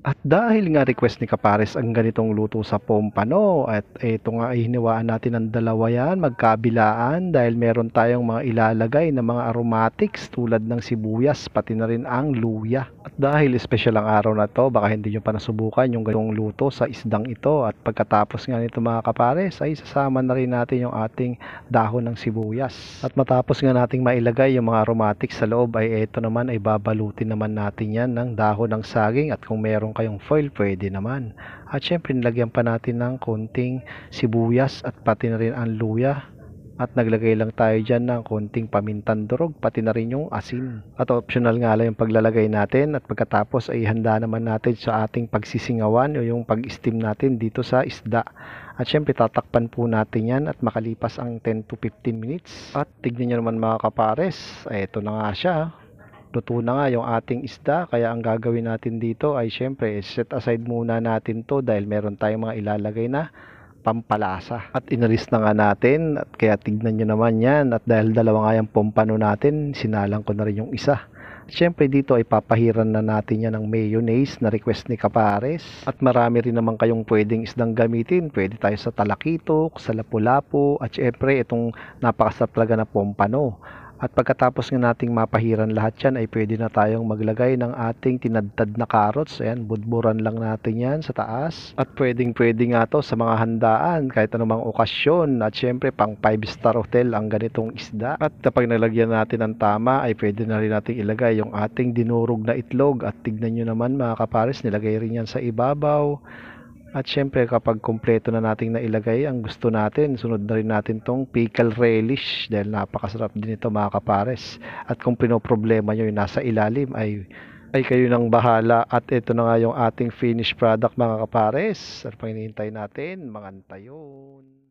At dahil nga request ni Kapares ang ganitong luto sa pompano at ito nga ay hiniwaan natin ng dalawa yan magkabilaan dahil meron tayong mga ilalagay na mga aromatics tulad ng sibuyas pati na rin ang luya. At dahil special ang araw na to, baka hindi nyo pa nasubukan yung ganitong luto sa isdang ito, at pagkatapos nga nito mga Kapares ay sasama na rin natin yung ating dahon ng sibuyas. At matapos nga nating mailagay yung mga aromatics sa loob ay ito naman ay babalutin naman natin yan ng dahon ng saging, at kung meron kayong foil pwede naman. At syempre nilagyan pa natin ng konting sibuyas at pati na rin ang luya. At naglagay lang tayo dyan ng konting pamintang durog pati na rin yung asin. At optional nga lang yung paglalagay natin, at pagkatapos ay handa naman natin sa ating pagsisingawan o yung pag-steam natin dito sa isda. At syempre tatakpan po natin yan at makalipas ang 10 to 15 minutes. At tignan nyo naman mga Kapares, eto na nga siya. Luto na nga yung ating isda, kaya ang gagawin natin dito ay syempre set aside muna natin to dahil meron tayong mga ilalagay na pampalasa. At inalis na nga natin, at kaya tignan nyo naman yan, at dahil dalawa nga yung pompano natin, sinalang ko na rin yung isa. Siyempre dito ay papahiran na natin yan ng mayonnaise na request ni Kapares. At marami rin naman kayong pwedeng isdang gamitin. Pwede tayo sa talakitok, sa lapu-lapu, at siyempre itong napakasarap talaga na pompano. At pagkatapos nga nating mapahiran lahat yan ay pwede na tayong maglagay ng ating tinadtad na carrots. Ayan, budburan lang natin yan sa taas. At pwedeng nga to sa mga handaan kahit anumang okasyon. At syempre pang 5-star hotel ang ganitong isda. At kapag nalagyan natin ng tama ay pwede na rin nating ilagay yung ating dinurog na itlog. At tignan nyo naman mga Kapares, nilagay rin yan sa ibabaw. At syempre kapag kumpleto na nating nailagay ang gusto natin, sunod na rin natin tong pickle relish dahil napakasarap din ito mga Kapares. At kung pinoproblema nyo yung nasa ilalim ay kayo nang bahala. At ito na nga yung ating finished product mga Kapares. Ano pang hinihintay natin? Mangantayon.